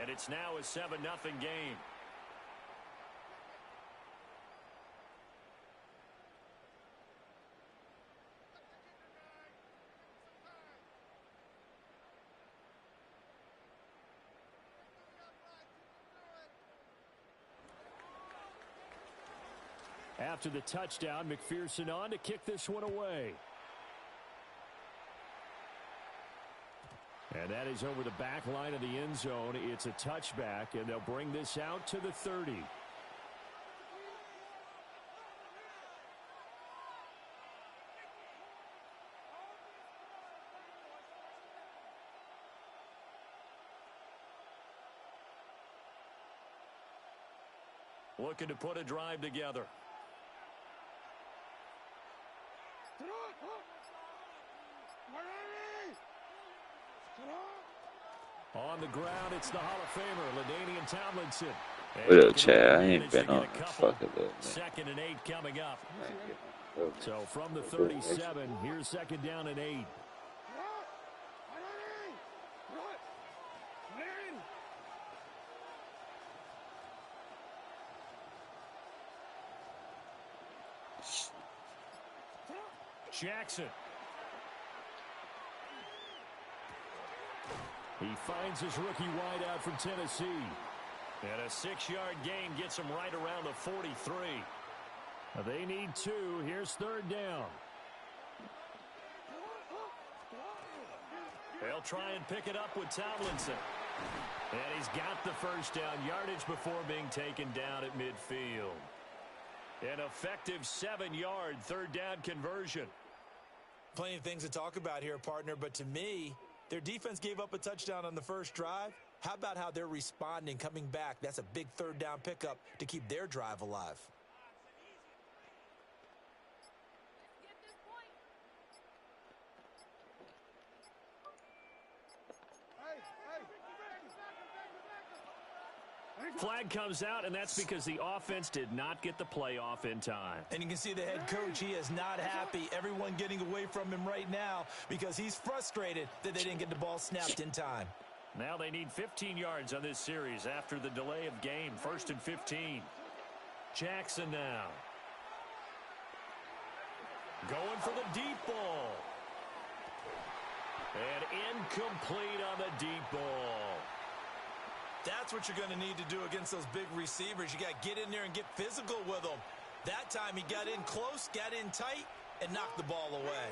And it's now a 7-0 game. After the touchdown, McPherson on to kick this one away. And that is over the back line of the end zone. It's a touchback, and they'll bring this out to the 30. Looking to put a drive together. On the ground, it's the Hall of Famer, LaDainian Tomlinson. What up, Chad? I ain't been on this fucking little man. 2nd and 8 coming up. So from the 37, here's 2nd down and 8. Jackson. He finds his rookie wideout from Tennessee. And a 6-yard gain gets him right around the 43. They need 2. Here's 3rd down. They'll try and pick it up with Tomlinson. And he's got the 1st down yardage before being taken down at midfield. An effective 7-yard 3rd down conversion. Plenty of things to talk about here, partner, but to me, their defense gave up a touchdown on the first drive. How about how they're responding, coming back? That's a big 3rd down pickup to keep their drive alive. Flag comes out, and that's because the offense did not get the play off in time. And you can see the head coach, he is not happy. Everyone getting away from him right now because he's frustrated that they didn't get the ball snapped in time. Now they need 15 yards on this series after the delay of game. 1st and 15. Jackson now. Going for the deep ball. And incomplete on the deep ball. That's what you're going to need to do against those big receivers. You got to get in there and get physical with them. That time he got in close, got in tight, and knocked the ball away.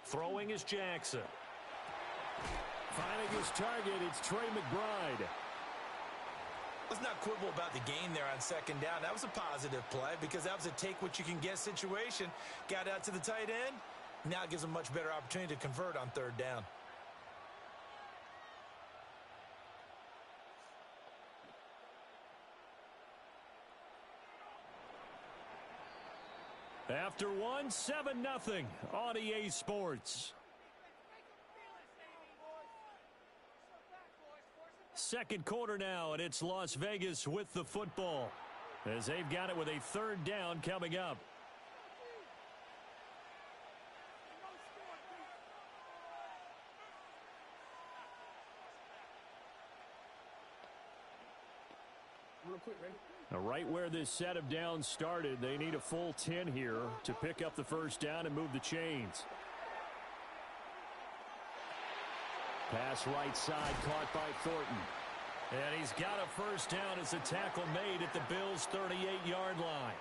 Throwing is Jackson. Finding his target, it's Trey McBride. Let's not quibble about the gain there on 2nd down. That was a positive play because that was a take-what-you-can-get situation. Got out to the tight end. Now it gives them a much better opportunity to convert on 3rd down. After one, 7-0 on EA Sports. 2nd quarter now, and it's Las Vegas with the football as they've got it with a 3rd down coming up. Now, right where this set of downs started, they need a full 10 here to pick up the 1st down and move the chains. Pass right side, caught by Thornton. And he's got a 1st down as a tackle made at the Bills' 38-yard line.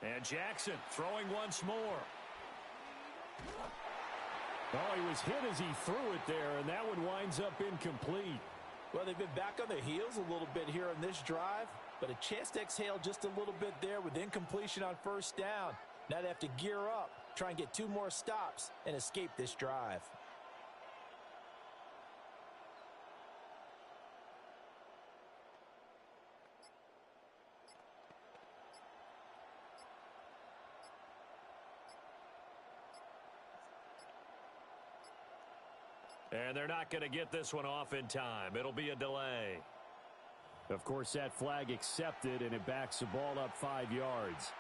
And Jackson throwing once more. Oh, he was hit as he threw it there, and that one winds up incomplete. Well, they've been back on their heels a little bit here on this drive, but a chance to exhale just a little bit there with incompletion on 1st down. Now they have to gear up, try and get 2 more stops, and escape this drive. And they're not going to get this one off in time. It'll be a delay. Of course, that flag accepted, and it backs the ball up 5 yards.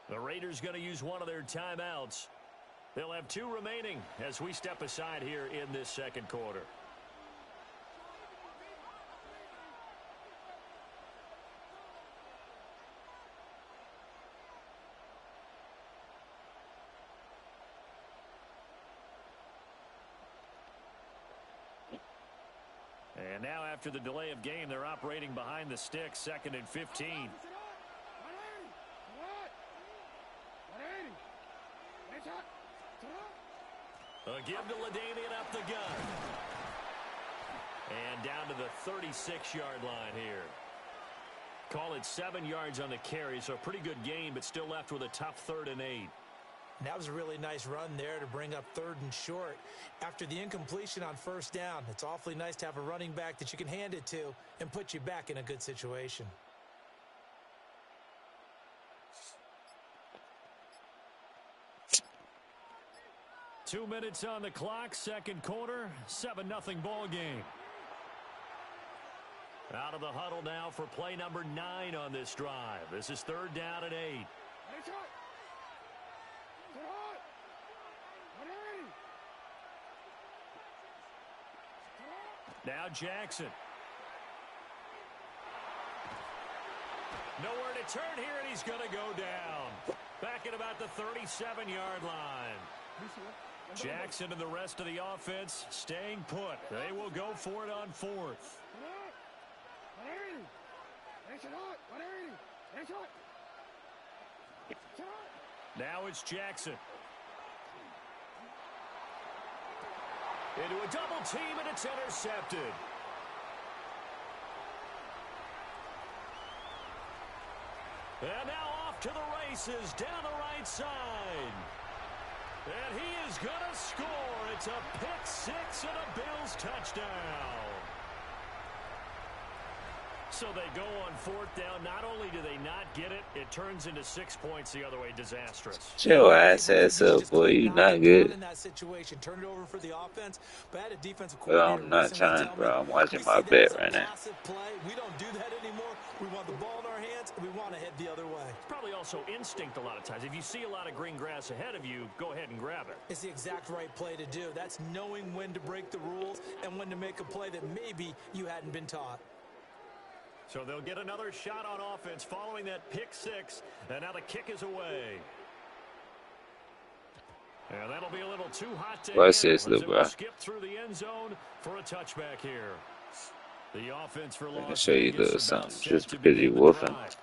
The Raiders going to use one of their timeouts. They'll have 2 remaining as we step aside here in this second quarter. And now after the delay of game, they're operating behind the sticks, 2nd and 15. A give to LaDainian up the gun. And down to the 36-yard line here. Call it 7 yards on the carry, so a pretty good gain, but still left with a tough 3rd and 8. That was a really nice run there to bring up 3rd and short. After the incompletion on 1st down, it's awfully nice to have a running back that you can hand it to and put you back in a good situation. Two minutes on the clock, second quarter, 7-0 ball game. Out of the huddle now for play number 9 on this drive. This is 3rd down and 8. Now Jackson. Nowhere to turn here, and he's going to go down. Back at about the 37-yard line. Jackson and the rest of the offense staying put. They will go for it on 4th. Now it's Jackson. Into a double team, and it's intercepted. And now off to the races down the right side. And he is going to score. It's a pick 6 and a Bills touchdown. So they go on 4th down. Not only do they not get it, it turns into 6 points the other way. Disastrous. Chill ass up, boy. You not good. In that situation, turn it over for the offense, but had a defensive Well, I'm not trying, bro. I'm watching my bet right now. We don't do that anymore. We want the ball in our hands, and we want to head the other way. It's probably also instinct a lot of times. If you see a lot of green grass ahead of you, go ahead and grab it. It's the exact right play to do. That's knowing when to break the rules and when to make a play that maybe you hadn't been taught. So they'll get another shot on offense following that pick 6, and now the kick is away. And that'll be a little too hot to What's this, little bro? skip through the end zone for a touchback here. The offense for I can Las show you a little Vegas something about just set to because you begin the woofing. drive.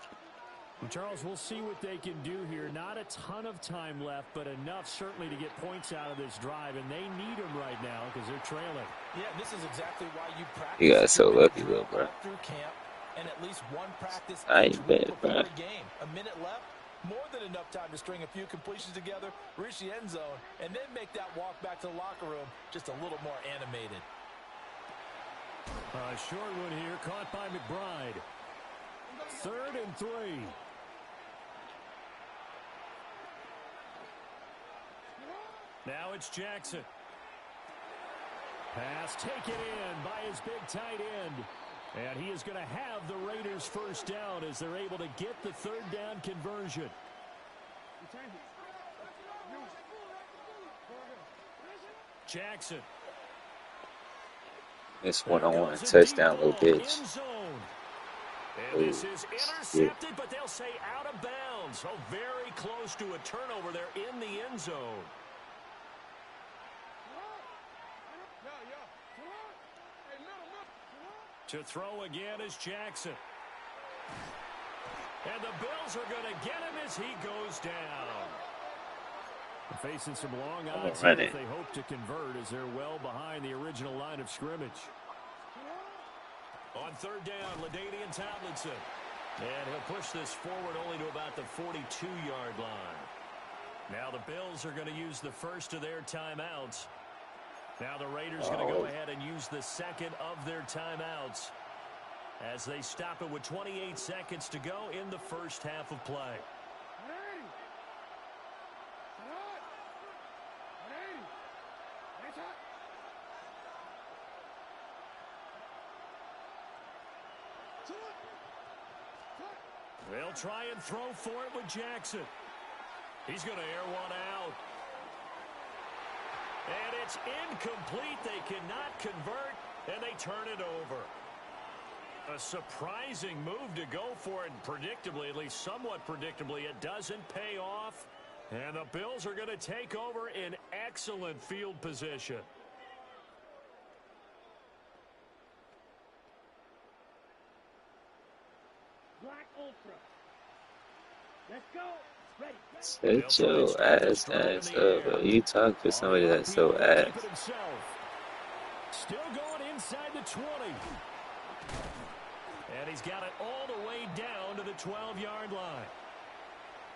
Charles, we'll see what they can do here. Not a ton of time left, but enough certainly to get points out of this drive, and they need them right now because they're trailing. Yeah, this is exactly why you practice. You got so lucky, little bro. Through camp, and at least one practice I each ain't week bad, before bro. a game. A minute left, more than enough time to string a few completions together, reach the end zone, and then make that walk back to the locker room just a little more animated. A short one here, caught by McBride. 3rd and 3. Now it's Jackson. Pass taken in by his big tight end. And he is going to have the Raiders first down as they're able to get the 3rd down conversion. Jackson. This one-on-one touchdown, little bitch. And this is intercepted, but they'll say out of bounds. So very close to a turnover there in the end zone. To throw again is Jackson. And the Bills are going to get him as he goes down. Facing some long odds here if they hope to convert as they're well behind the original line of scrimmage. On 3rd down, LaDainian Tomlinson. And he'll push this forward only to about the 42-yard line. Now the Bills are going to use the first of their timeouts. Now the Raiders are going to go ahead and use the second of their timeouts as they stop it with 28 seconds to go in the first half of play. They'll try and throw for it with Jackson. He's going to air one out. And it's incomplete. They cannot convert, and they turn it over. A surprising move to go for it, and predictably, at least somewhat predictably, it doesn't pay off. And the Bills are going to take over in excellent field position. Black Ultra. Let's go. Ready. Set your ass up, bro. You talk to somebody that's so ass. Still going inside the 20. And he's got it all the way down to the 12-yard line.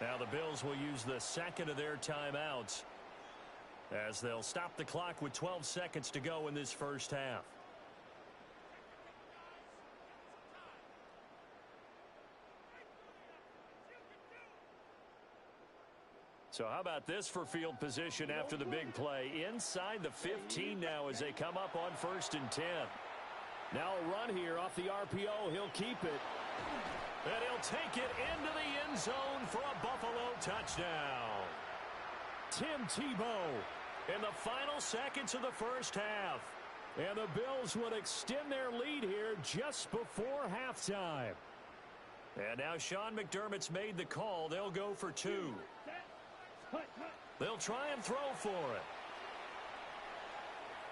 Now the Bills will use the second of their timeouts as they'll stop the clock with 12 seconds to go in this first half. So how about this for field position after the big play? Inside the 15 now as they come up on 1st and 10. Now a run here off the RPO. He'll keep it. And he'll take it into the end zone for a Buffalo touchdown. Tim Tebow in the final seconds of the first half. And the Bills would extend their lead here just before halftime. And now Sean McDermott's made the call. They'll go for 2. They'll try and throw for it.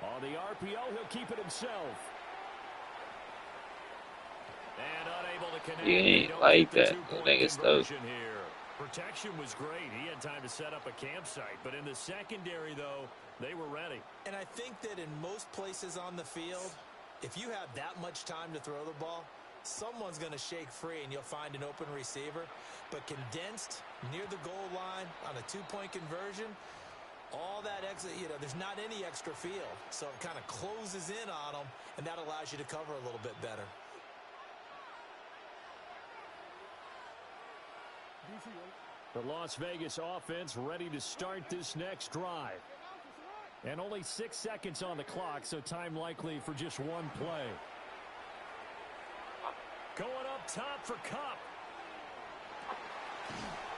On the RPO, he'll keep it himself. And unable to connect. You ain't like that. The nigga stuff. Protection was great. He had time to set up a campsite. But in the secondary, though, they were ready. And I think that in most places on the field, if you have that much time to throw the ball, someone's going to shake free and you'll find an open receiver. But condensed near the goal line on a 2-point conversion, all that extra, there's not any extra field. So it kind of closes in on them, and that allows you to cover a little bit better. The Las Vegas offense ready to start this next drive. And only 6 seconds on the clock, so time likely for just one play. Going up top for Kupp.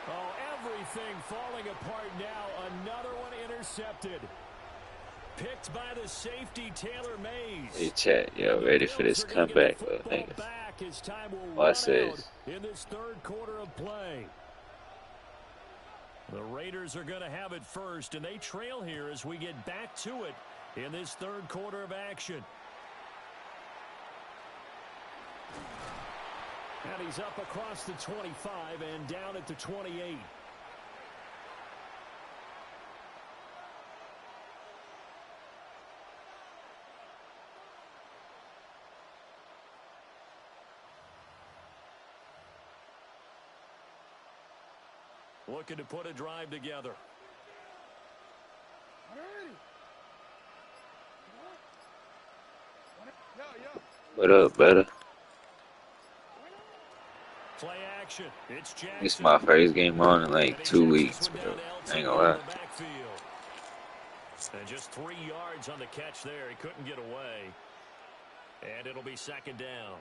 Oh, everything falling apart now. Another one intercepted. Picked by the safety, Taylor Mays. Hey, chat, y'all ready for this comeback, bro? Niggas. Watch this. In this third quarter of play. The Raiders are going to have it first, and they trail here as we get back to it in this third quarter of action. And he's up across the 25 and down at the 28. Looking to put a drive together. What up, brother? Play action. It's Jackson. It's my first game on in like 2 weeks, bro. I ain't gonna lie. And just 3 yards on the catch there. He couldn't get away. And it'll be second down.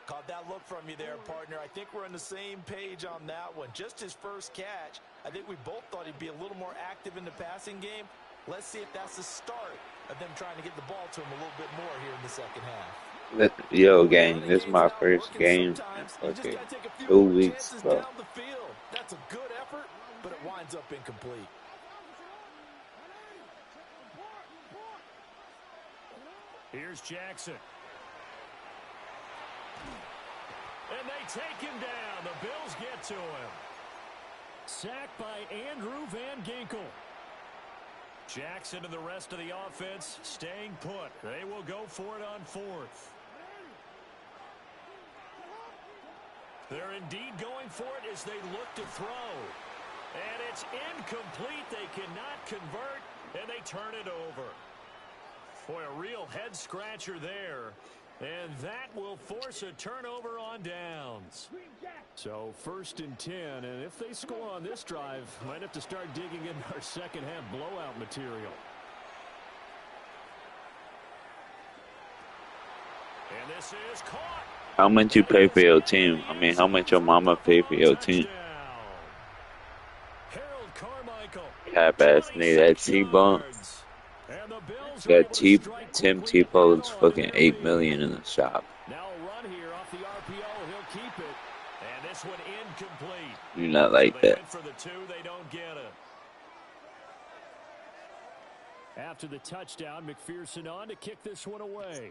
Caught that look from you there, partner. I think we're on the same page on that one. Just his first catch. I think we both thought he'd be a little more active in the passing game. Let's see if that's the start of them trying to get the ball to him a little bit more here in the second half. Yo, gang, this is my first game in fucking 2 weeks, bro. That's a good effort, but it winds up incomplete. Here's Jackson. And they take him down. The Bills get to him. Sacked by Andrew Van Ginkel. Jackson and the rest of the offense staying put. They will go for it on 4th. They're indeed going for it as they look to throw. And it's incomplete. They cannot convert, and they turn it over. Boy, a real head-scratcher there. And that will force a turnover on downs. So 1st and 10, and if they score on this drive, might have to start digging in our second-half blowout material. And this is caught. How much you pay for your team? I mean, how much your mama pay for your team? Harold Carmichael. Cap ass nigga, that T-Bone. Got Tim Tebow's fucking $8 million in the shop. Now a run here off the RPO. He'll keep it. And this one incomplete. Do not like so they that. went for the 2. They don't get it. After the touchdown, McPherson on to kick this one away.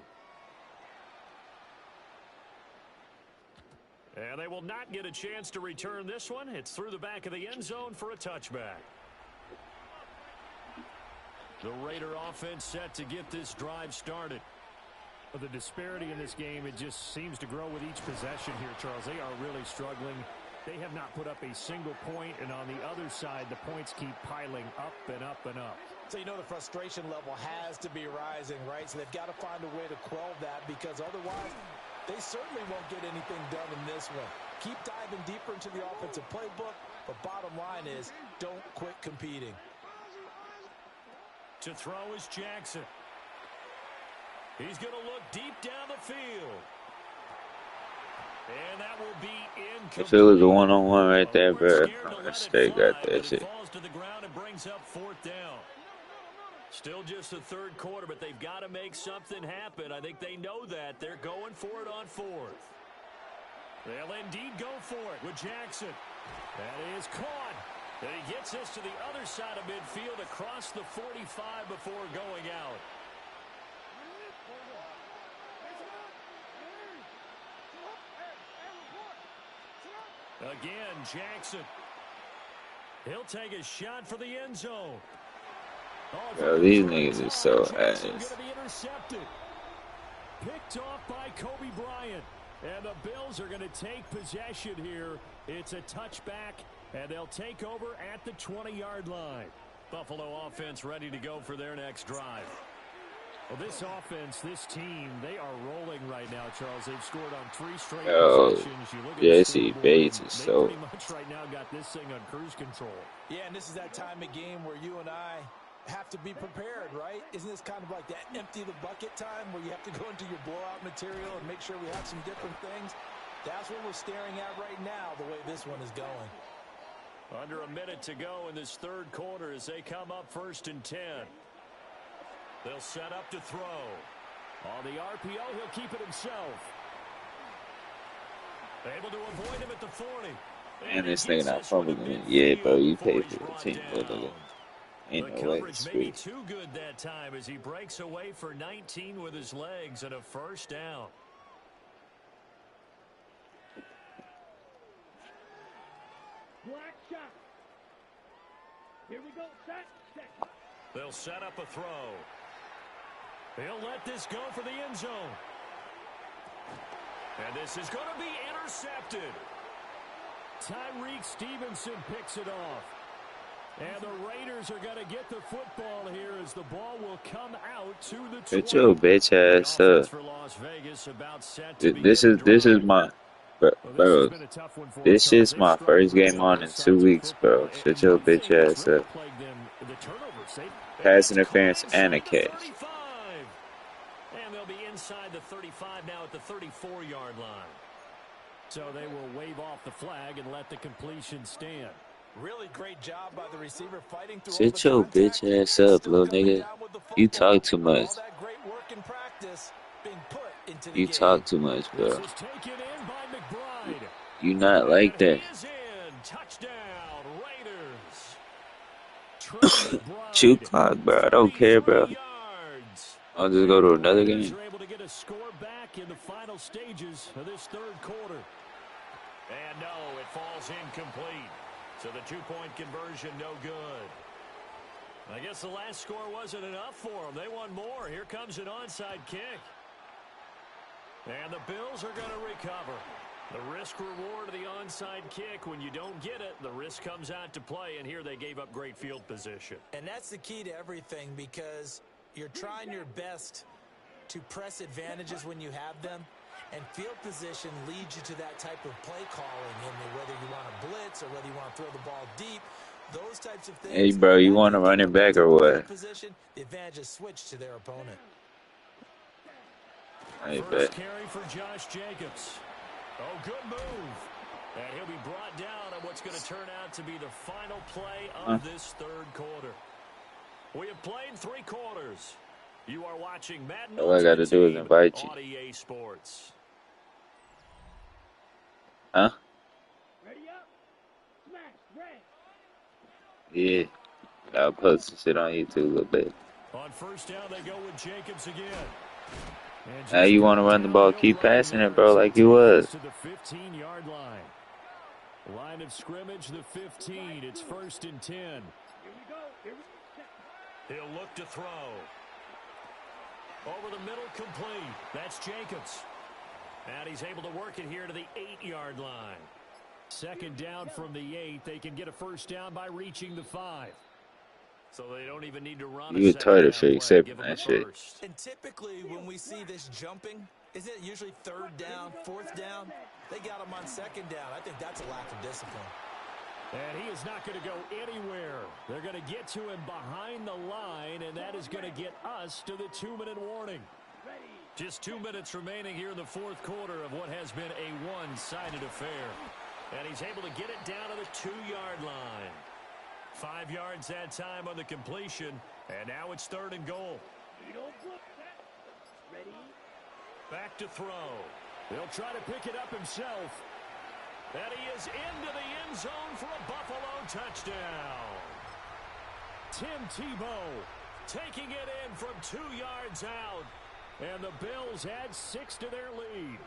And they will not get a chance to return this one. It's through the back of the end zone for a touchback. The Raider offense set to get this drive started. The disparity in this game, it just seems to grow with each possession here, Charles. They are really struggling. They have not put up a single point, and on the other side, the points keep piling up and up and up. So you know the frustration level has to be rising, right? So they've got to find a way to quell that, because otherwise they certainly won't get anything done in this one. Keep diving deeper into the offensive playbook, but bottom line is don't quit competing. To throw is Jackson. He's going to look deep down the field. And that will be incomplete. If it was a one-on-one right there, bro, I stay got that shit. Falls to the ground and brings up 4th down. Still just the 3rd quarter, but they've got to make something happen. I think they know that. They're going for it on 4th. They'll indeed go for it with Jackson. That is caught. And he gets us to the other side of midfield across the 45 before going out. Again, Jackson. He'll take a shot for the end zone. Bro, these niggas is so ass. Picked off by Kobe Bryant. And the Bills are going to take possession here. It's a touchback, and they'll take over at the 20-yard line. Buffalo offense ready to go for their next drive. Well, this offense, this team, they are rolling right now, Charles. They've scored on 3 straight possessions. You look at Jesse Bates is so... They pretty much right now got this thing on cruise control. Yeah, and this is that time of game where you and I have to be prepared, right? Isn't this kind of like that empty the bucket time where you have to go into your blowout material and make sure we have some different things? That's what we're staring at right now, the way this one is going. Under a minute to go in this 3rd quarter as they come up 1st and 10. They'll set up to throw. On the RPO, he'll keep it himself. Able to avoid him at the 40. Man, this nigga not fumbling. Yeah, bro, you pay for the team, nigga. Ain't no way to maybe too good that time as he breaks away for 19 with his legs and a 1st down. Black shot. Here we go. Set. They'll set up a throw. They'll let this go for the end zone. And this is going to be intercepted. Tyreek Stevenson picks it off. And the Raiders are going to get the football here as the ball will come out to the 20. Get your bitch ass up. This is my... Bro, this is my first game on in 2 weeks, bro. Shut your bitch ass up. Pass interference and a catch. And they'll be inside the 35 now at the 34-yard line. So they will wave off the flag and let the completion stand. Really great job by the receiver fighting through. Shut your bitch ass up, little nigga. You talk too much. You talk too much, bro. You not like that. Shoot clock, bro. I don't care, bro. I'll just go to another game. Able to get a score back in the final stages of this 3rd quarter. And no, it falls incomplete. So the 2-point conversion, no good. I guess the last score wasn't enough for them. They want more. Here comes an onside kick. And the Bills are going to recover. The risk reward of the onside kick. When you don't get it, the risk comes out to play, and here they gave up great field position. And that's the key to everything, because you're trying your best to press advantages when you have them, and field position leads you to that type of play calling, and whether you want to blitz or whether you want to throw the ball deep, those types of things. Hey, bro, you want to run it back or what? Position, the advantage is switched to their opponent. I First bet. carry for Josh Jacobs. Oh, good move. And he'll be brought down on what's going to turn out to be the final play of this third quarter. We have played 3 quarters. You are watching Madden All I got to do is invite you. on EA Sports. Huh? Ready up. Smash. Red. Yeah. I'll post some shit on YouTube a little bit. On first down, they go with Jacobs again. Now you want to run the ball, keep passing it, bro, like you was. To the 15-yard line. Line of scrimmage, the 15. It's 1st and 10. Here we go. He'll look to throw. Over the middle, complete. That's Jacobs. And he's able to work it here to the 8-yard line. 2nd down from the 8. They can get a first down by reaching the 5. So they don't even need to run. You retarded for accepting that shit. And typically when we see this jumping, isn't it usually 3rd down, 4th down? They got him on 2nd down. I think that's a lack of discipline. And he is not going to go anywhere. They're going to get to him behind the line, and that is going to get us to the 2-minute warning. Just 2 minutes remaining here in the 4th quarter of what has been a one-sided affair. And he's able to get it down to the 2-yard line. 5 yards that time on the completion, and now it's 3rd and goal. Ready. Back to throw. He'll try to pick it up himself. And he is into the end zone for a Buffalo touchdown. Tim Tebow taking it in from 2 yards out. And the Bills add 6 to their lead.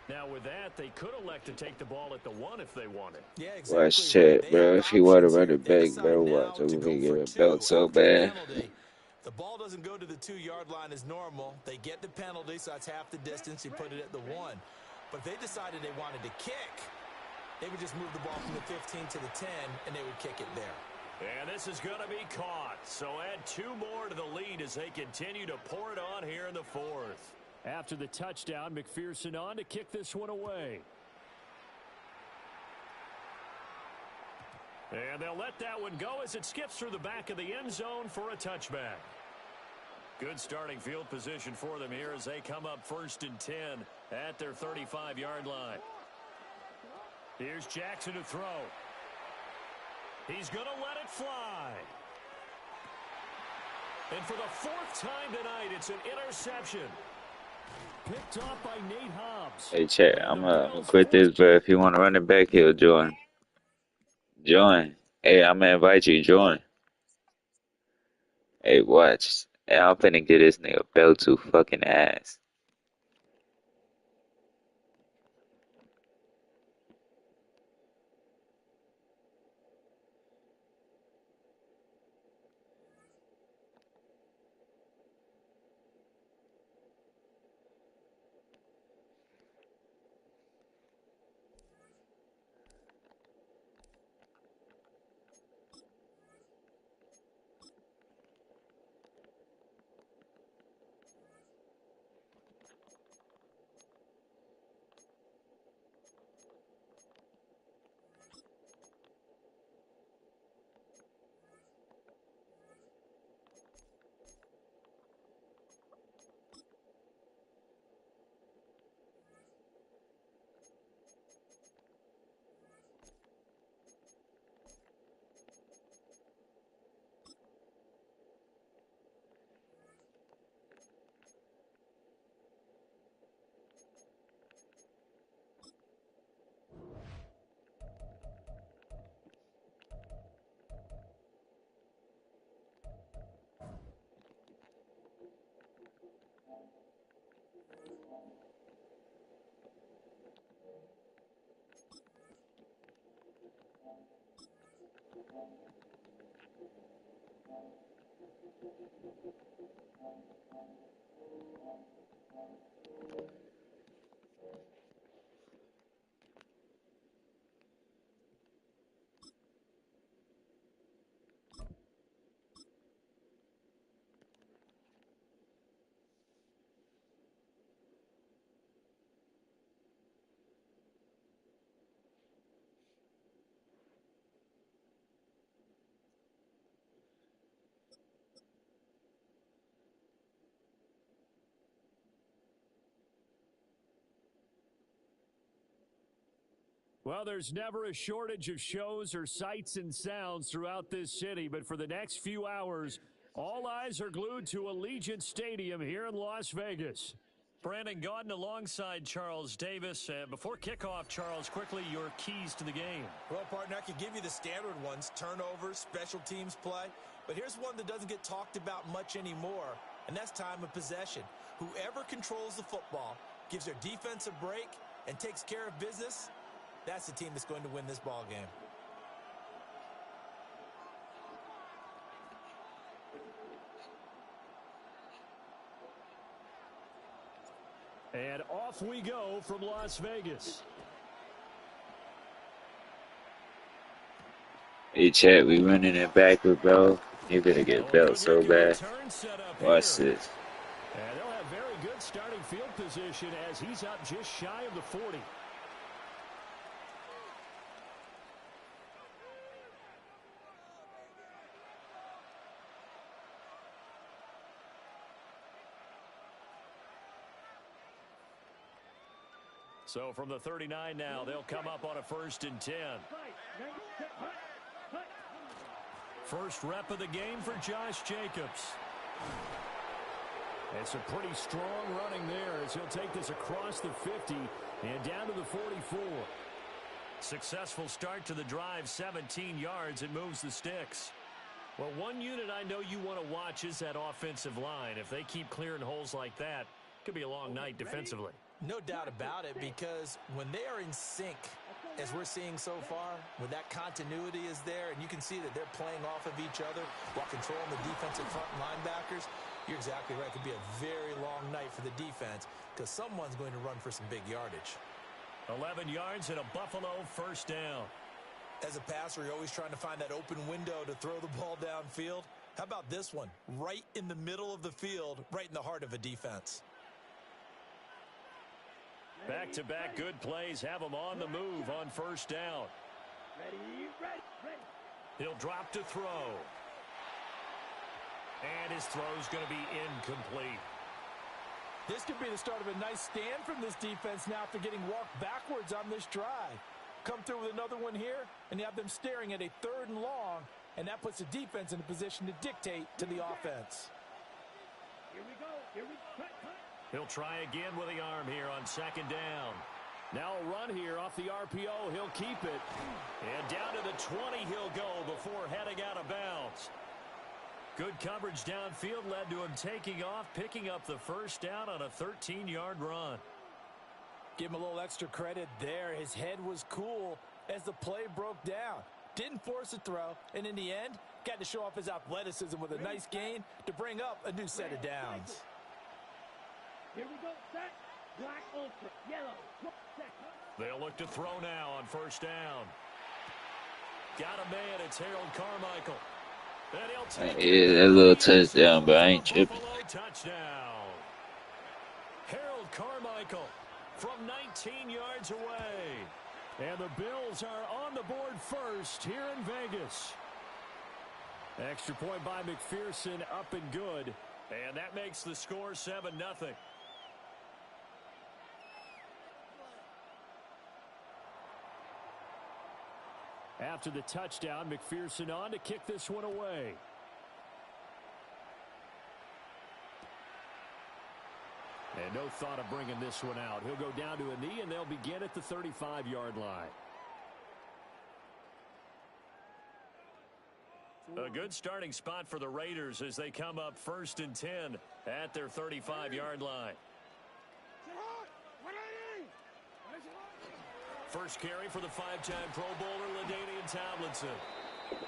Now with that, they could elect to take the ball at the 1 if they wanted. Yeah, exactly. Watch shit, bro. If you want to run it back, bro, watch. I'm going to get a belt so bad. The ball doesn't go to the 2-yard line as normal. They get the penalty, so that's half the distance. You put it at the 1. But if they decided they wanted to kick, they would just move the ball from the 15 to the 10, and they would kick it there. And this is going to be caught. So add 2 more to the lead as they continue to pour it on here in the 4th. After the touchdown, McPherson on to kick this one away. And they'll let that one go as it skips through the back of the end zone for a touchback. Good starting field position for them here as they come up 1st and 10 at their 35-yard line. Here's Jackson to throw. He's going to let it fly. And for the 4th time tonight, it's an interception. Picked off by Nate Hobbs. Hey, chat, I'm gonna quit this, but if you want to run it back, he'll join. Join. Hey, I'm gonna invite you. Join. Hey, watch. Hey, I'm finna get this nigga belt to fucking ass. Well, there's never a shortage of shows or sights and sounds throughout this city, but for the next few hours, all eyes are glued to Allegiant Stadium here in Las Vegas. Brandon Gaudin alongside Charles Davis. Before kickoff, Charles, quickly your keys to the game. Well, partner, I could give you the standard ones, turnovers, special teams play. But here's one that doesn't get talked about much anymore, and that's time of possession. Whoever controls the football, gives their defense a break, and takes care of business, that's the team that's going to win this ball game. And off we go from Las Vegas. Hey, Chat, we running it backward, bro. You better get built so bad. Watch this. And they'll have very good starting field position as he's up just shy of the 40. So from the 39 now, they'll come up on a 1st and 10. First rep of the game for Josh Jacobs. It's a pretty strong running there as he'll take this across the 50 and down to the 44. Successful start to the drive, 17 yards. It moves the sticks. Well, one unit I know you want to watch is that offensive line. If they keep clearing holes like that, it could be a long night defensively. No doubt about it, because when they are in sync, as we're seeing so far, when that continuity is there, and you can see that they're playing off of each other while controlling the defensive front linebackers, you're exactly right. It could be a very long night for the defense because someone's going to run for some big yardage. 11 yards and a Buffalo 1st down. As a passer, you're always trying to find that open window to throw the ball downfield. How about this one? Right in the middle of the field, right in the heart of a defense. Back-to-back good plays have him on the move on 1st down. Ready. He'll drop to throw. And his throw's going to be incomplete. This could be the start of a nice stand from this defense now after getting walked backwards on this drive. Come through with another one here, and you have them staring at a 3rd and long, and that puts the defense in a position to dictate to the offense. Here we go. Cut. He'll try again with the arm here on 2nd down. Now a run here off the RPO. He'll keep it. And down to the 20 he'll go before heading out of bounds. Good coverage downfield led to him taking off, picking up the 1st down on a 13-yard run. Give him a little extra credit there. His head was cool as the play broke down. Didn't force a throw, and in the end, got to show off his athleticism with a nice gain to bring up a new set of downs. Here we go. Set. Black ultra. Yellow. Set. They'll look to throw now on 1st down. Got a man. It's Harold Carmichael. And he'll take Yeah, that little touchdown, but I ain't tripping. Touchdown. Harold Carmichael from 19 yards away. And the Bills are on the board first here in Vegas. Extra point by McPherson, up and good. And that makes the score 7-0. After the touchdown, McPherson on to kick this one away. And no thought of bringing this one out. He'll go down to a knee, and they'll begin at the 35-yard line. A good starting spot for the Raiders as they come up 1st and 10 at their 35-yard line. First carry for the 5-time Pro Bowler, LaDainian Tomlinson.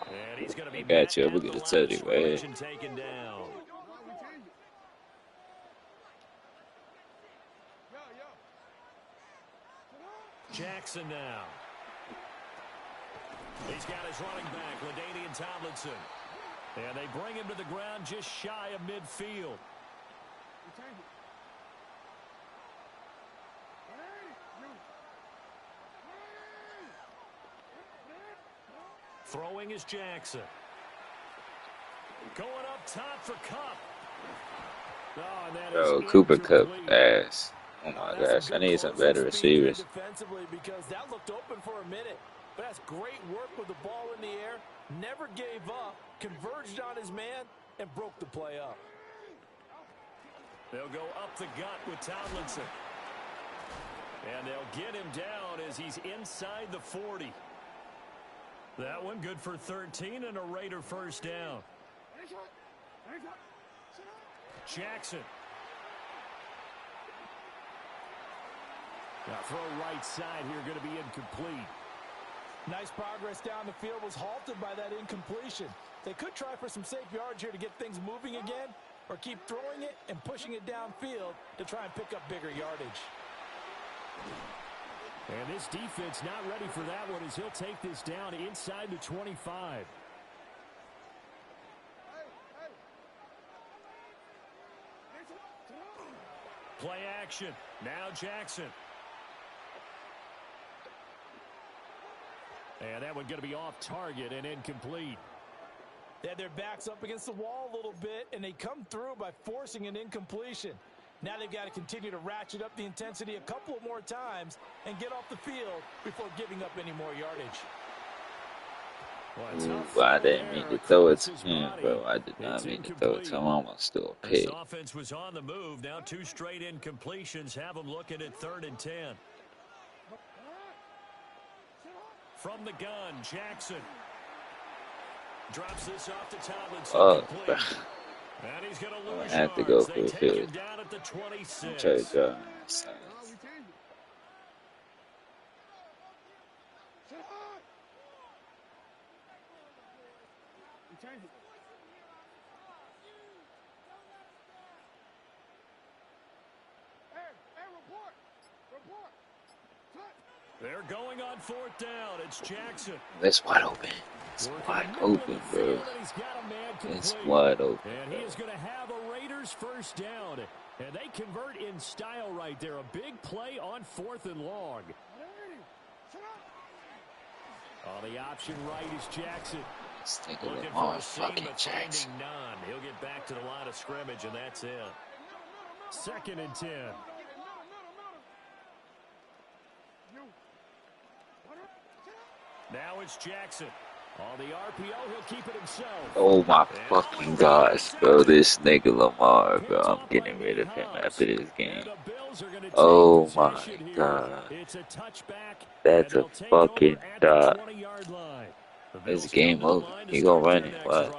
And he's going to be I got you. I'm going to tell you, right? Taken down. Jackson now. He's got his running back, LaDainian Tomlinson. And they bring him to the ground just shy of midfield. Throwing is Jackson. Going up top for Cup. Oh, and that Bro, is Cooper Cup incomplete. ass. Oh my That's some gosh, I good need some closing better speed there receivers. defensively because that looked open for a minute. But that's great work with the ball in the air. Never gave up, converged on his man, and broke the play up. They'll go up the gut with Tomlinson. And they'll get him down as he's inside the 40. That one good for 13 and a Raider first down. Jackson. Now throw right side here going to be incomplete. Nice progress down the field was halted by that incompletion. They could try for some safe yards here to get things moving again, or keep throwing it and pushing it downfield to try and pick up bigger yardage. And this defense not ready for that one as he'll take this down inside the 25. Play action. Now Jackson. And that one going to be off target and incomplete. They had their backs up against the wall a little bit, and they come through by forcing an incompletion. Now they've got to continue to ratchet up the intensity a couple more times and get off the field before giving up any more yardage. Ooh, I didn't mean to throw it to him, bro. I did not mean to throw it to him. I almost threw a This pick. offense was on the move. Now 2 straight incompletions have them looking at 3rd and 10. From the gun, Jackson. Drops this off to Tomlinson. Bro. And he's going to I lose have to yards. go They for the take field. him down at the 26. Try to drive inside. They're going on 4th down. It's Jackson. It's wide open. It's wide open, bro. It's wide open. And he is going to have a Raiders first down. And they convert in style right there. A big play on 4th and long. On the option right is Jackson. Let's take a Looking look. for Oh, a seam, fucking but Jackson. finding none. He'll get back to the line of scrimmage, and that's it. 2nd and 10. Now it's Jackson. On the RPO, he'll keep it himself. Oh my fucking gosh, bro. This nigga Lamar, bro. I'm getting rid of him after this game. Oh my god. It's a touchback. That's a fucking dot. This game over. He gonna run it. Watch.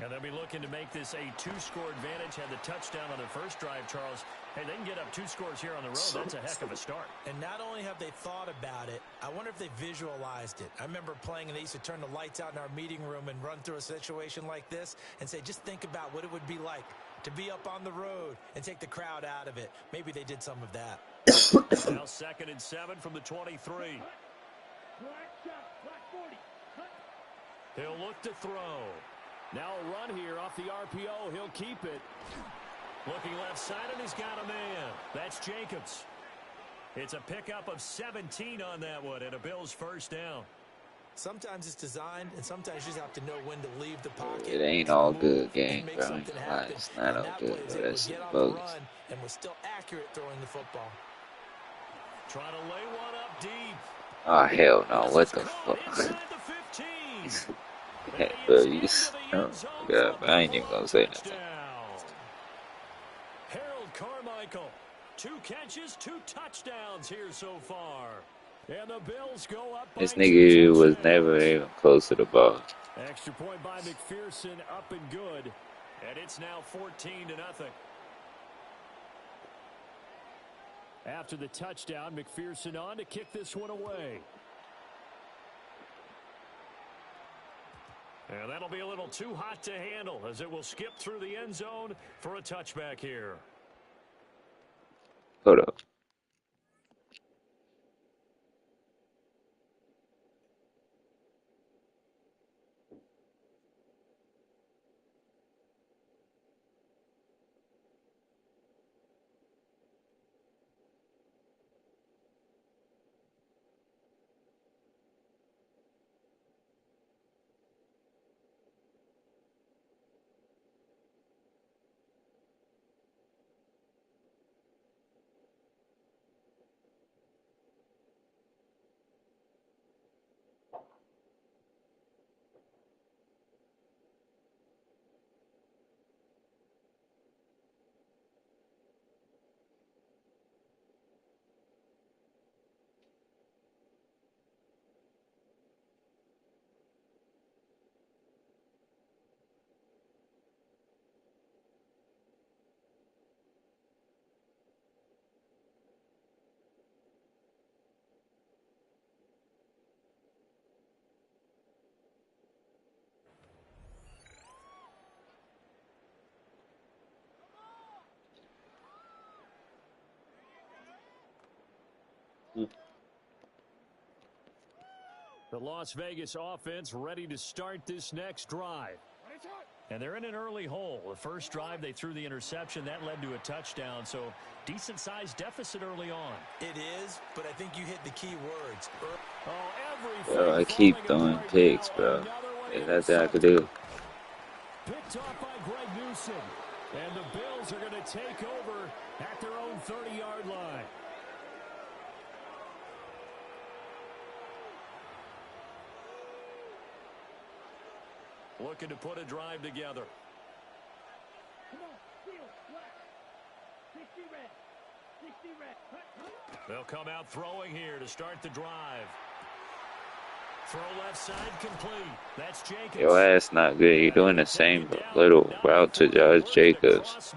And they'll be looking to make this a 2-score advantage. Had the touchdown on their first drive, Charles. Hey, they can get up 2 scores here on the road. That's a heck of a start. And not only have they thought about it, I wonder if they visualized it. I remember playing and they used to turn the lights out in our meeting room and run through a situation like this and say, just think about what it would be like to be up on the road and take the crowd out of it. Maybe they did some of that. Now 2nd and 7 from the 23. He'll look to throw. Now a run here off the RPO. He'll keep it. Looking left side, and he's got a man. That's Jacobs. It's a pickup of 17 on that one, and a Bills first down. Sometimes it's designed, and sometimes you just have to know when to leave the pocket. It ain't all good, gang, bro. It's not all good, bro. That's bogus. And was still accurate throwing the football. Trying to lay one up deep. Oh, hell no. What the fuck? Inside the 15. Hey, bro, you... Oh, God, I ain't even gonna say nothing. Harold Carmichael. 2 catches, 2 touchdowns here so far. And the Bills go up by This nigga was never even close to the ball. Extra point by McPherson, up and good. And it's now 14-0. After the touchdown, McPherson on to kick this one away. And that'll be a little too hot to handle as it will skip through the end zone for a touchback here. Hold up. The Las Vegas offense ready to start this next drive. And they're in an early hole. The first drive, they threw the interception. That led to a touchdown, so decent-sized deficit early on. It is, but I think you hit the key words. Bro, I keep throwing picks, bro. There's nothing I could do. Picked off by Greg Newsom. And the Bills are going to take over at their own 30-yard line. Looking to put a drive together. Come on, steal, black. 60 red. 60 red. They'll come out throwing here to start the drive. Throw left side complete. That's Jacobs. Your ass not good. You're doing the same little route to Josh Jacobs.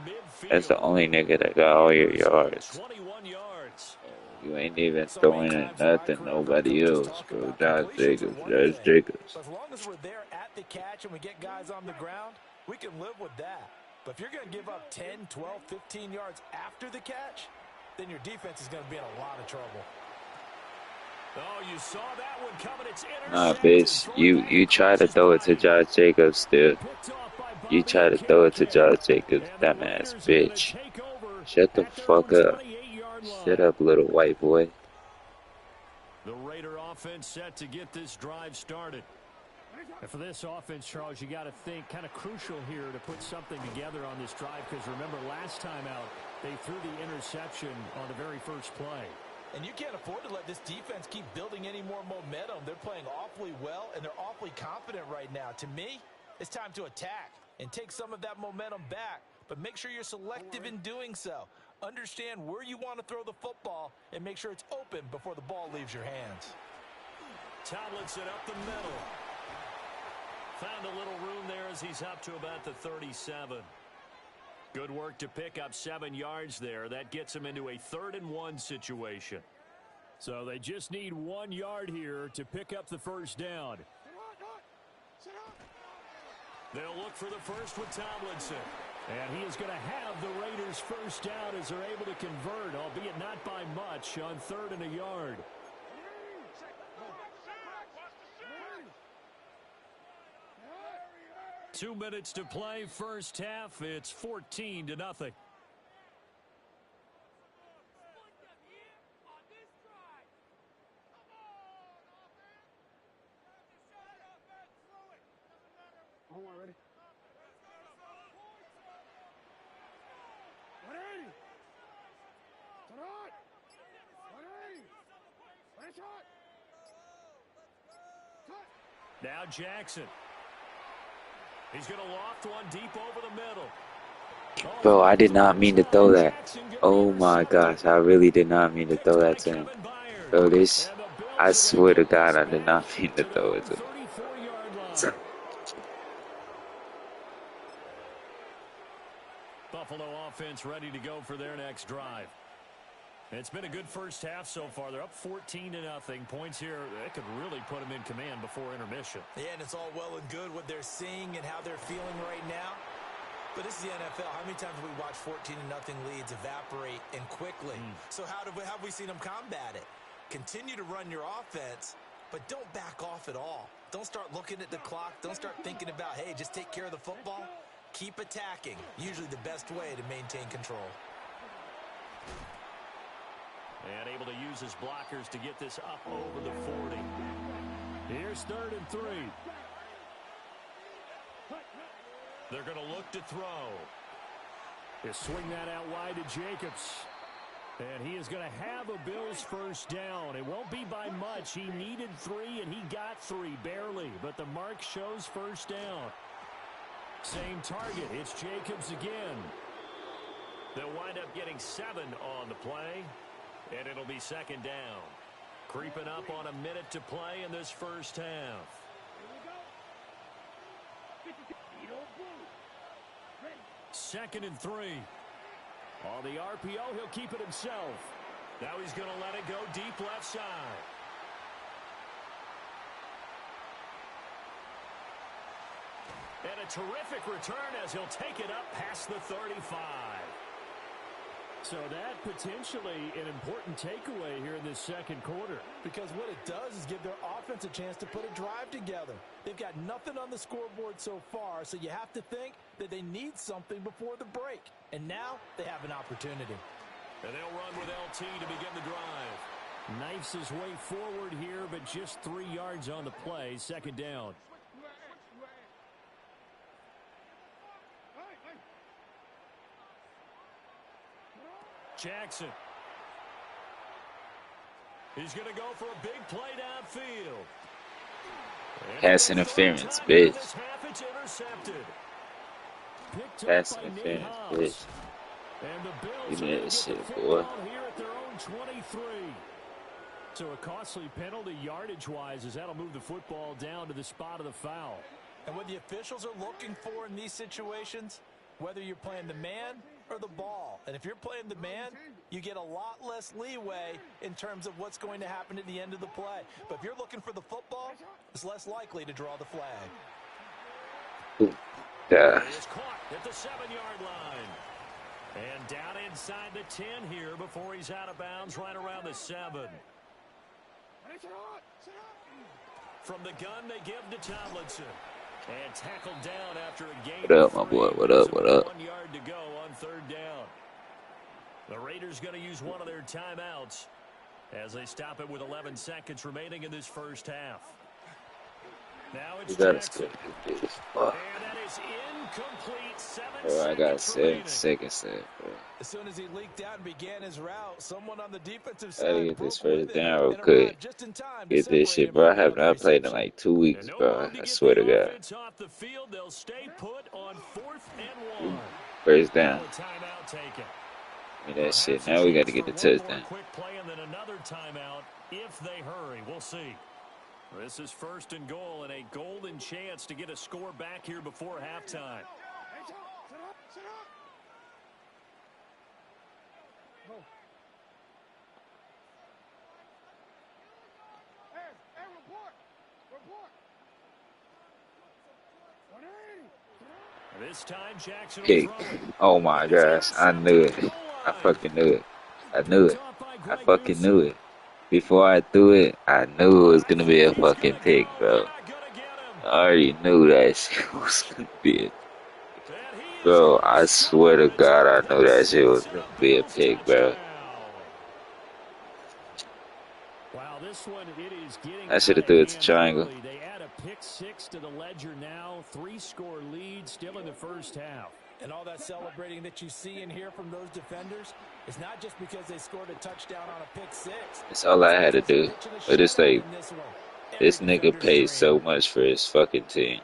That's the only nigga that got all your yards. 21 yards. You ain't even throwing at nothing. Nobody else, bro. Josh Jacobs. Josh Jacobs. As long as we're there at the catch and we get guys on the ground, we can live with that. But if you're going to give up 10, 12, 15 yards after the catch, then your defense is going to be in a lot of trouble. Oh, you saw that one coming. It's Nah, bitch. You try to throw it to Josh Jacobs still. You try to throw it to Josh Jacobs, dumbass bitch. Shut the fuck up. Shut up, little white boy. The Raider offense set to get this drive started. And for this offense, Charles, you got to think kind of crucial here to put something together on this drive, because remember last time out they threw the interception on the very first play. And you can't afford to let this defense keep building any more momentum. They're playing awfully well, and they're awfully confident right now. To me, it's time to attack and take some of that momentum back, but make sure you're selective in doing so. Understand where you want to throw the football and make sure it's open before the ball leaves your hands. Tomlinson up the middle. Found a little room there as he's up to about the 37. Good work to pick up 7 yards there. That gets him into a 3rd and 1 situation. So they just need 1 yard here to pick up the first down. They'll look for the first with Tomlinson. And he is going to have the Raiders first down as they're able to convert, albeit not by much, on 3rd and a yard. 2 minutes to play, first half. It's 14-0. Ready? Now Jackson. He's going to loft one deep over the middle. Bro, I did not mean to throw that. Oh my gosh, I really did not mean to throw that to him. Bro, this, I swear to God, I did not mean to throw it to him. Buffalo offense ready to go for their next drive. It's been a good first half so far. They're up 14-0. Points here, that could really put them in command before intermission. Yeah, and it's all well and good what they're seeing and how they're feeling right now. But this is the NFL. How many times have we watched 14-0 leads evaporate and quickly? So how have we seen them combat it? Continue to run your offense, but don't back off at all. Don't start looking at the clock. Don't start thinking about, hey, just take care of the football. Keep attacking. Usually the best way to maintain control. And able to use his blockers to get this up over the 40. Here's 3rd and 3. They're going to look to throw. They swing that out wide to Jacobs. And he is going to have a Bills first down. It won't be by much. He needed 3, and he got 3, barely. But the mark shows first down. Same target. It's Jacobs again. They'll wind up getting 7 on the play. And it'll be 2nd down. Creeping up on a minute to play in this first half. 2nd and 3. On the RPO, he'll keep it himself. Now he's going to let it go deep left side. And a terrific return as he'll take it up past the 35. So that potentially an important takeaway here in this second quarter. Because what it does is give their offense a chance to put a drive together. They've got nothing on the scoreboard so far, so you have to think that they need something before the break. And now they have an opportunity. And they'll run with LT to begin the drive. Knifes his way forward here, but just 3 yards on the play. Second down. Jackson. He's going to go for a big play downfield. Pass interference, bitch. Pass interference, bitch. You made that shit, boy. Here at their own 23. So a costly penalty yardage-wise as that'll move the football down to the spot of the foul. And what the officials are looking for in these situations, whether you're playing the man or the ball. And if you're playing the man, you get a lot less leeway in terms of what's going to happen at the end of the play. But if you're looking for the football, it's less likely to draw the flag. Yeah. He is caught at the 7-yard line. And down inside the 10 here before he's out of bounds right around the 7. From the gun they give to Tomlinson. And tackled down after a gain. What up, my boy? What up? What up? 1 yard to go on third down. The Raiders going to use one of their timeouts as they stop it with 11 seconds remaining in this first half. Now it's Jackson. And that is incomplete. 7 seconds I got 7 seconds left, bro. As soon as he leaked out and began his route, someone on the defensive Gotta side get this broke first with him down real and quick. arrived just in time to Get this separate shit, him bro. I from have the not played in reception. like 2 weeks, And no bro. room to I get swear the to God. offense off the field. They'll stay put on 4th and 1. First down. Now a timeout taken. Give me that shit. Now we got to get the touchdown. Quick play and then another timeout if they hurry. We'll see. This is 1st and goal and a golden chance to get a score back here before halftime. This time Jackson will Kick. throw it. Oh my gosh. I knew it. I fucking knew it. I knew it. I fucking knew it. Before I threw it, I knew it was going to be a fucking pick, bro. I already knew that shit was going to be a Bro, I swear to God, I knew that shit was going to be a pick, bro. Wow, this one, it is getting I should have threw it to triangle. early. They add a pick 6 to the ledger now. 3-score lead still in the first half. And all that celebrating that you see and hear from those defenders is not just because they scored a touchdown on a pick 6. That's all I had to do. But it's like, this nigga pays so much for his fucking team.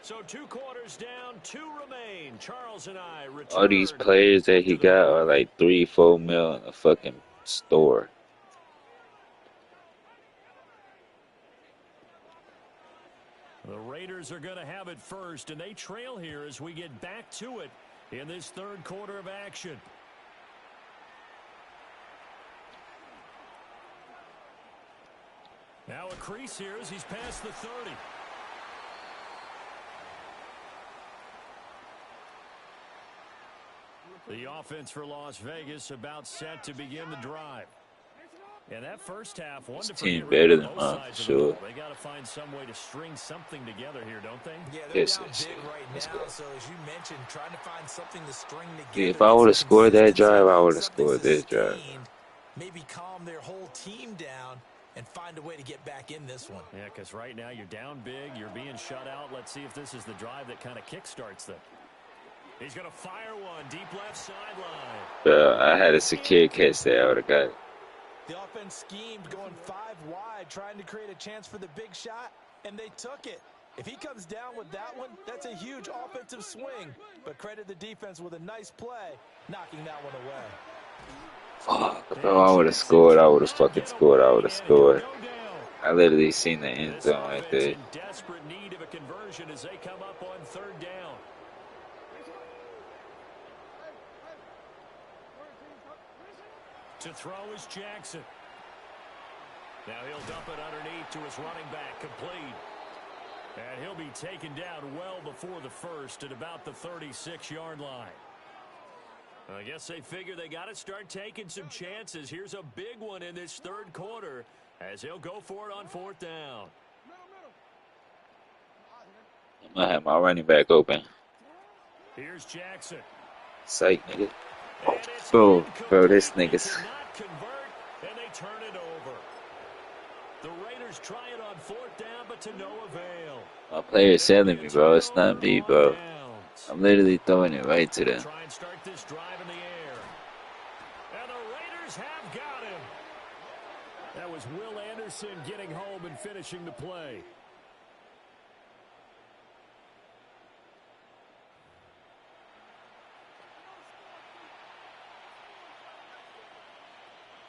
So 2 quarters down, 2 remain. Charles and I return. All these players that he got are like 3-4 mil in a fucking store. The Raiders are going to have it first, and they trail here as we get back to it in this 3rd quarter of action. Now a crease here as he's past the 30. The offense for Las Vegas about set to begin the drive. And that first half, one to team forget better really than both mine, sides of the sure. ball. They got to find some way to string something together here, don't they? Yeah, they're Yes, down yes, big right yes. now, so as you mentioned, trying to find something to string together. See, if I would have some scored that consistency, drive, I would have something scored this drive. sustained, maybe calm their whole team down and find a way to get back in this one. Yeah, because right now you're down big, you're being shut out. Let's see if this is the drive that kind of kickstarts them. He's going to fire one deep left sideline. Bro, I had a secure catch there. I would have got it. The offense schemed going 5 wide, trying to create a chance for the big shot, and they took it. If he comes down with that one, that's a huge offensive swing. But credit the defense with a nice play, knocking that one away. Fuck, bro, I would have scored. I would have fucking scored. I would have scored. I literally seen the end zone right there. In desperate need of a conversion as they come up on 3rd down. To throw is Jackson. Now he'll dump it underneath to his running back, complete. And he'll be taken down well before the first at about the 36-yard line. I guess they figure they got to start taking some chances. Here's a big one in this third quarter as he'll go for it on fourth down. I'm going to have my running back open. Here's Jackson. Psych, nigga. Bro, this nigga's... And they turn it over. The Raiders try it on fourth down, but to no avail. My player's selling me, bro. It's not me, bro. I'm literally throwing it right to them. Try and start this drive in the air. And the Raiders have got him. That was Will Anderson getting home and finishing the play.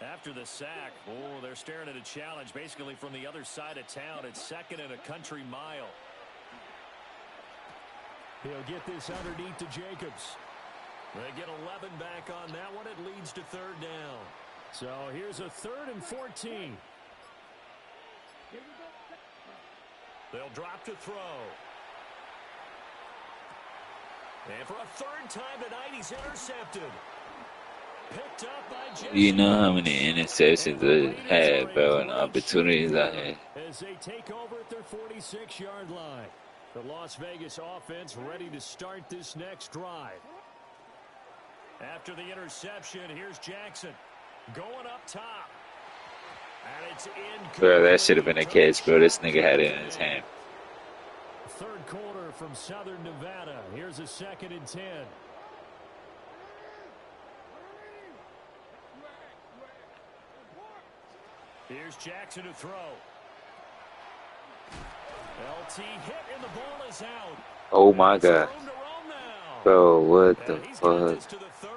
After the sack, they're staring at a challenge basically from the other side of town. It's second and a country mile. He'll get this underneath to Jacobs. They get 11 back on that one. It leads to third down. So here's a 3rd and 14. They'll drop to throw. And for a third time tonight, he's intercepted. Picked up by Jesse. You know how many interceptions I had, bro, and opportunities I had. As they take over at their 46-yard line. The Las Vegas offense ready to start this next drive. After the interception, here's Jackson going up top. And it's in. Bro, that should have been a catch, bro. This nigga had it in his hand. Third quarter from Southern Nevada. Here's a 2nd and 10. Here's Jackson to throw. LT hit and the ball is out. Oh my god. Bro, what the fuck?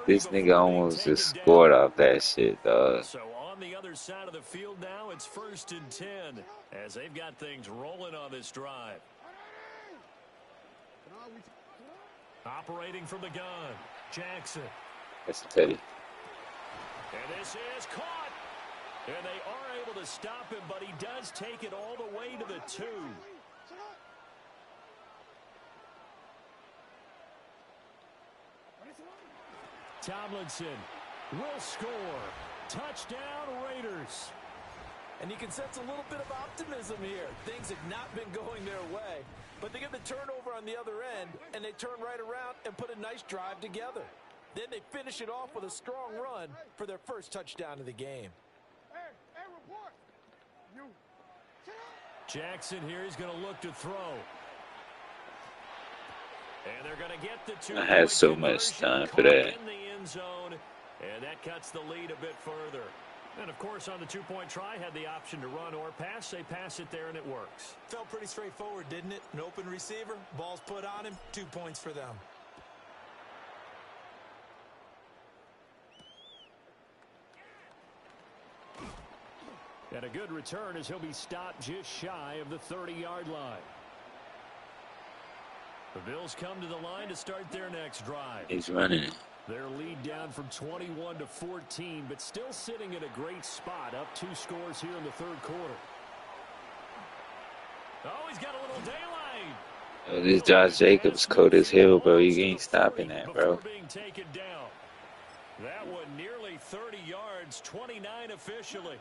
This nigga almost just scored off that shit, dog. So on the other side of the field now, it's 1st and 10 as they've got things rolling on this drive. Operating from the gun, Jackson. That's petty. And this is caught. And they are able to stop him, but he does take it all the way to the 2. Tomlinson will score. Touchdown, Raiders. And you can sense a little bit of optimism here. Things have not been going their way, but they get the turnover on the other end, and they turn right around and put a nice drive together. Then they finish it off with a strong run for their first touchdown of the game. Jackson here is going to look to throw. And they're going to get the 2. I had so much time for that. In the end zone, and that cuts the lead a bit further. And, of course, on the 2-point try, had the option to run or pass. They pass it there, and it works. Felt pretty straightforward, didn't it? An open receiver, ball's put on him, 2 points for them. And a good return as he'll be stopped just shy of the 30-yard line. The Bills come to the line to start their next drive. He's running it. Their lead down from 21 to 14, but still sitting at a great spot, up 2 scores here in the third quarter. Oh, he's got a little daylight. Oh, this Josh Jacobs cold as hell, bro. You ain't stopping that, bro. Being taken down. That one nearly 30 yards, 29 officially.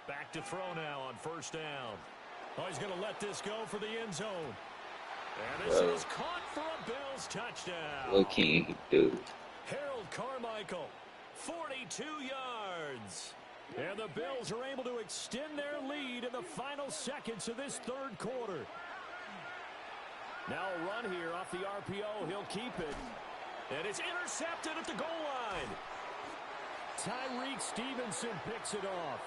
Back to throw now on first down. Oh, he's going to let this go for the end zone. And this is caught for a Bills touchdown. What can he do? Harold Carmichael, 42 yards. And the Bills are able to extend their lead in the final seconds of this third quarter. Now a run here off the RPO. He'll keep it. And it's intercepted at the goal line. Tyreek Stevenson picks it off.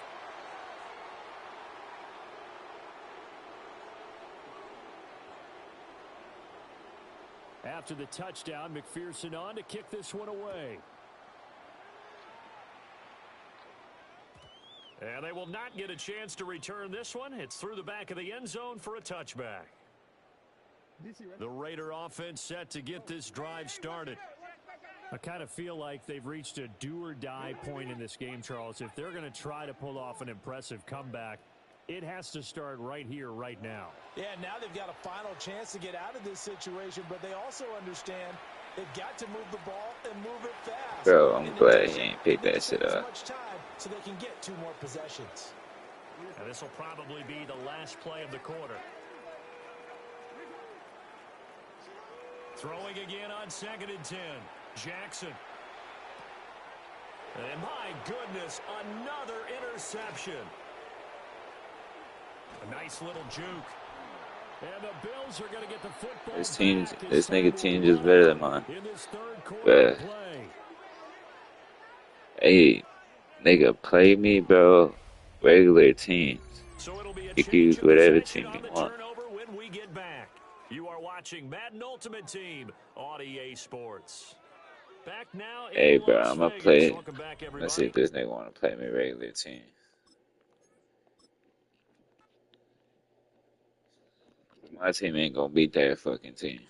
After the touchdown, McPherson on to kick this one away. And they will not get a chance to return this one. It's through the back of the end zone for a touchback. The Raider offense set to get this drive started. I kind of feel like they've reached a do-or-die point in this game, Charles. If they're going to try to pull off an impressive comeback, It has to start right here, right now. Yeah, now they've got a final chance to get out of this situation, but they also understand they've got to move the ball and move it fast. Bro, I'm glad he ain't picked that shit up. Much time so they can get 2 more possessions. And this will probably be the last play of the quarter. Throwing again on 2nd and 10. Jackson. And my goodness, another interception. A nice little juke. And the Bills are going to get the football. This nigga team just better than mine. But hey, nigga, play me, bro. Regular teams. So it'll be a you can use whatever team you want. When we get back. You are watching Madden Ultimate Team on EA Sports. Back now. Hey, bro, I'm gonna play. Let's see if this nigga want to play me regular team. My team ain't gonna beat that fucking team.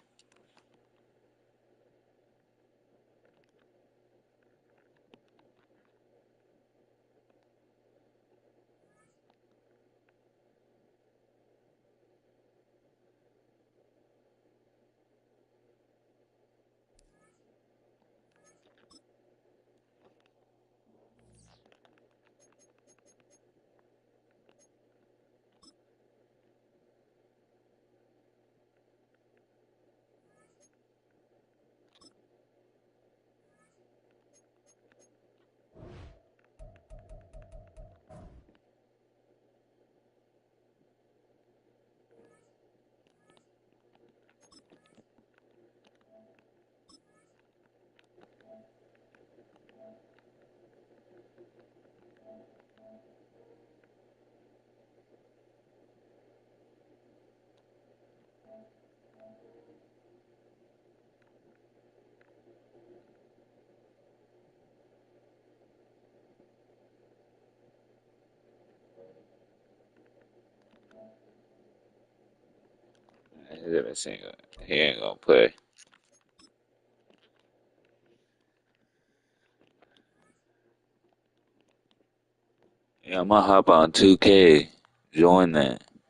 He ain't gonna play. Yeah, I'm gonna hop on 2K. Join that.